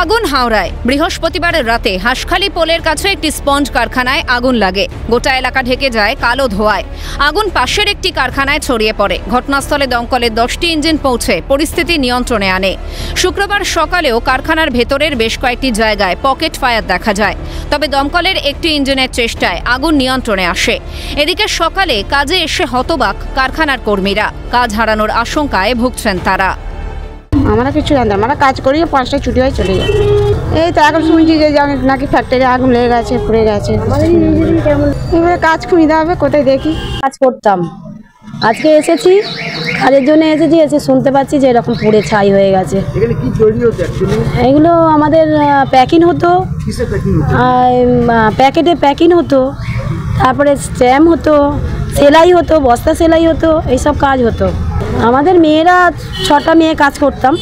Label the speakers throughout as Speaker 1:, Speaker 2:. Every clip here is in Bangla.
Speaker 1: আগুন হাওড়ায়। বৃহস্পতিবারের রাতে হাঁসখালি পোলের কাছে একটি স্পঞ্জ কারখানায় আগুন লাগে। গোটা এলাকা ঢেকে যায় কালো ধোঁয়ায়। আগুন পাশের একটি কারখানায় ছড়িয়ে পড়ে। ঘটনাস্থলে দমকলের 10টি ইঞ্জিন পৌঁছে পরিস্থিতি নিয়ন্ত্রণে আনে। শুক্রবার সকালেও কারখানার ভেতরের বেশ কয়েকটি জায়গায় পকেট ফায়ার দেখা যায়। তবে দমকলের একটি ইঞ্জিনের চেষ্টায় আগুন নিয়ন্ত্রণে আসে। এদিকে সকালে কাজে এসে হতবাক কারখানার কর্মীরা। কাজ হারানোর আশঙ্কায় ভুগছেন তারা।
Speaker 2: আমরা কিছু জানতাম, আমরা কাজ করি 5টায় ছুটি হয়ে চলে যাই। এই তো এখন শুনছি যে নাকি ফ্যাক্টরি আগুন লেগে গেছে, পুড়ে গেছে। এবারে কাজ খুঁজতে হবে, কোথায় দেখি।
Speaker 3: কাজ করতাম, আজকে এসেছি কাজের জন্য এসেছি, এসে শুনতে পাচ্ছি যে এরকম পুড়ে ছাই হয়ে গেছে। এগুলো আমাদের প্যাকিং হতো, প্যাকেটে প্যাকিং হতো, তারপরে স্ট্যাম্প হতো, সেলাই হতো, বস্তা সেলাই হতো, এইসব কাজ হতো। আমাদের মেয়েরা 6টা মেয়ে কাজ করতাম,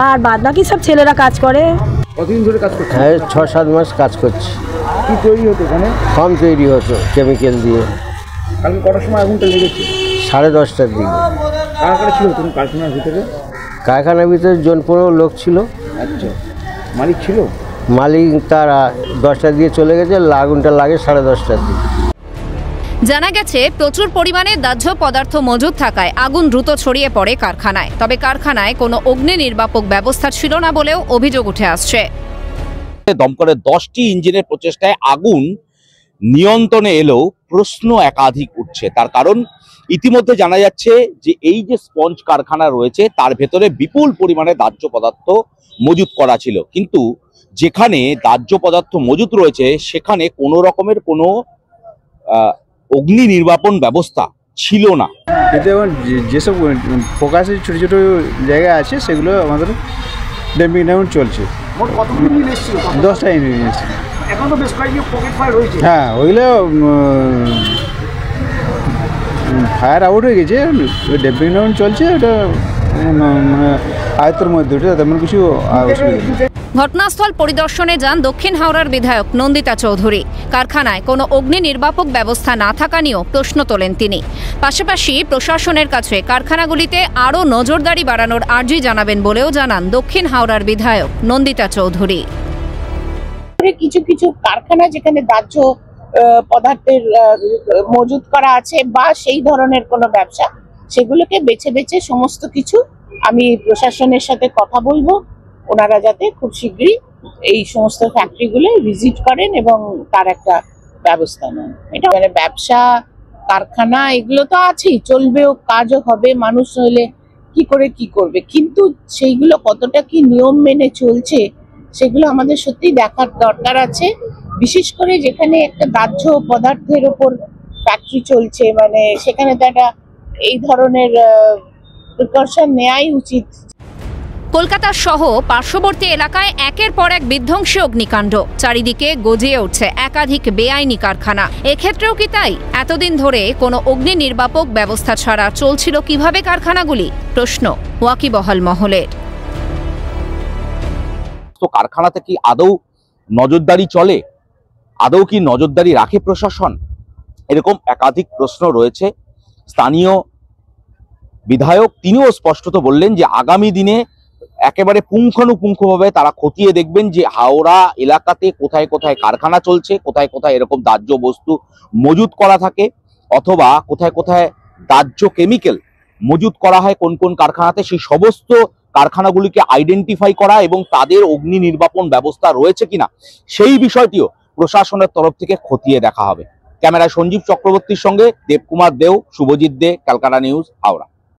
Speaker 3: আর বাদ বাকি সব ছেলেরা কাজ করে।
Speaker 4: কতদিন ধরে কাজ করছে?
Speaker 5: 6-7 মাস কাজ করছি।
Speaker 4: কি তৈরি হতো এখানে?
Speaker 5: ফর্ম তৈরি হতো কেমিক্যাল দিয়ে।
Speaker 4: কালকে কটার সময় আগুনটা লেগেছে?
Speaker 5: 10:30টার দিকে।
Speaker 4: কারা কারা ছিল তুমি কারখানার ভিতরে?
Speaker 5: কারখানার ভিতরে 15 লোক ছিল।
Speaker 4: আচ্ছা, মালিক ছিল?
Speaker 5: মালিক তার 10টার দিকে চলে গেছে, আগুনটা লাগে 10:30টার দিকে।
Speaker 1: জানা গেছে প্রচুর পরিমাণে দাহ্য পদার্থ মজুদ থাকায় আগুন দ্রুত ছড়িয়ে পড়ে কারখানায়। তবে কারখানায় কোনো অগ্নি নির্বাপক ব্যবস্থা ছিল না বলেও অভিযোগ উঠে আসছে।
Speaker 6: দমকলের 10টি ইঞ্জিনের প্রচেষ্টায় আগুন নিয়ন্ত্রণে এলেও প্রশ্ন একাধিক উঠছে। তার কারণ ইতিমধ্যে জানা যাচ্ছে যে এই যে স্পঞ্জ কারখানা রয়েছে তার ভেতরে বিপুল পরিমাণে দাহ্য পদার্থ মজুত করা ছিল, কিন্তু যেখানে দাহ্য পদার্থ মজুত রয়েছে সেখানে কোনো রকমের কোনো অগ্নি নির্বাপন ব্যবস্থা ছিল না।
Speaker 4: কিন্তু এখন যেসব ফোকাসের ছোটো ছোটো জায়গা আছে সেগুলো আমাদের ড্যাম্পিং ডাউন চলছে। 10টা ইঞ্জিন এসেছে। এখন তো বেশ কয়েকটি পকেট ফায়ার হয়েছে। হ্যাঁ, ওইগুলো ফায়ার আউট হয়ে গেছে, ড্যাম্পিং ডাউন চলছে। ওটা মানে আয়ত্তের মধ্যে, ওটা তেমন কিছু অসুবিধা নেই।
Speaker 1: ঘটনাস্থল পরিদর্শনে যান দক্ষিণ হাওড়ার বিধায়ক নন্দিতা চৌধুরী। কারখানায় কোনো অগ্নি নির্বাপক ব্যবস্থা না থাকা নিয়েও প্রশ্ন তোলেন তিনি। পাশাপাশি প্রশাসনের কাছে কারখানাগুলিতে আরও নজরদারি বাড়ানোর আর্জি জানাবেন বলেও জানান দক্ষিণ হাওড়ার বিধায়ক নন্দিতা চৌধুরী।
Speaker 7: কিছু কিছু কারখানা যেখানে দাহ্য পদার্থের মজুত করা আছে বা সেই ধরনের কোনো ব্যবসা, সেগুলোকে বেছে বেছে সমস্ত কিছু আমি প্রশাসনের সাথে কথা বলবো, ওনারা যাতে খুব শীঘ্রই এই সমস্ত ফ্যাক্টরিগুলো ভিজিট করেন এবং তার একটা ব্যবস্থা নেন। এটা মানে ব্যবসা কারখানা এগুলো তো আছেই, চলবেও, কাজও হবে, মানুষ হলে কি করবে, কিন্তু সেইগুলো কতটা কি নিয়ম মেনে চলছে সেগুলো আমাদের সত্যি দেখার দরকার আছে। বিশেষ করে যেখানে একটা দাহ্য পদার্থের ওপর ফ্যাক্টরি চলছে, মানে সেখানে তো একটা এই ধরনের প্রিকশন নেওয়াই উচিত।
Speaker 1: কলকাতা সহ পার্শ্ববর্তী এলাকায় একের পর এক বিধ্বংসী অগ্নিকাণ্ড। চারিদিকে গজিয়ে উঠছে একাধিক বেআইনি কারখানা। এক্ষেত্রেও কি তাই? এতদিন ধরে কোনো অগ্নি নির্বাপক ব্যবস্থা ছাড়া চলছিল কিভাবে কারখানাগুলি? প্রশ্ন ওয়াকিবহাল মহলের।
Speaker 6: তো কারখানাতে কি আদৌ নজরদারি চলে? আদৌ কি নজরদারি রাখে প্রশাসন? এরকম একাধিক প্রশ্ন রয়েছে। স্থানীয় বিধায়ক তিনিও স্পষ্টত বললেন যে আগামী দিনে একেবারে পুঙ্খানুপুঙ্খভাবে তারা খতিয়ে দেখবেন যে হাওড়া এলাকাতে কোথায় কোথায় কারখানা চলছে, কোথায় কোথায় এরকম দাহ্য বস্তু মজুত করা থাকে, অথবা কোথায় কোথায় দাহ্য কেমিক্যাল মজুত করা হয় কোন কোন কারখানাতে, সেই সমস্ত কারখানাগুলিকে আইডেন্টিফাই করা এবং তাদের অগ্নি নির্বাপন ব্যবস্থা রয়েছে কিনা সেই বিষয়টিও প্রশাসনের তরফ থেকে খতিয়ে দেখা হবে। ক্যামেরায় সঞ্জীব চক্রবর্তীর সঙ্গে দেবকুমার দেও, শুভজিৎ দে, ক্যালকাটা নিউজ, হাওড়া।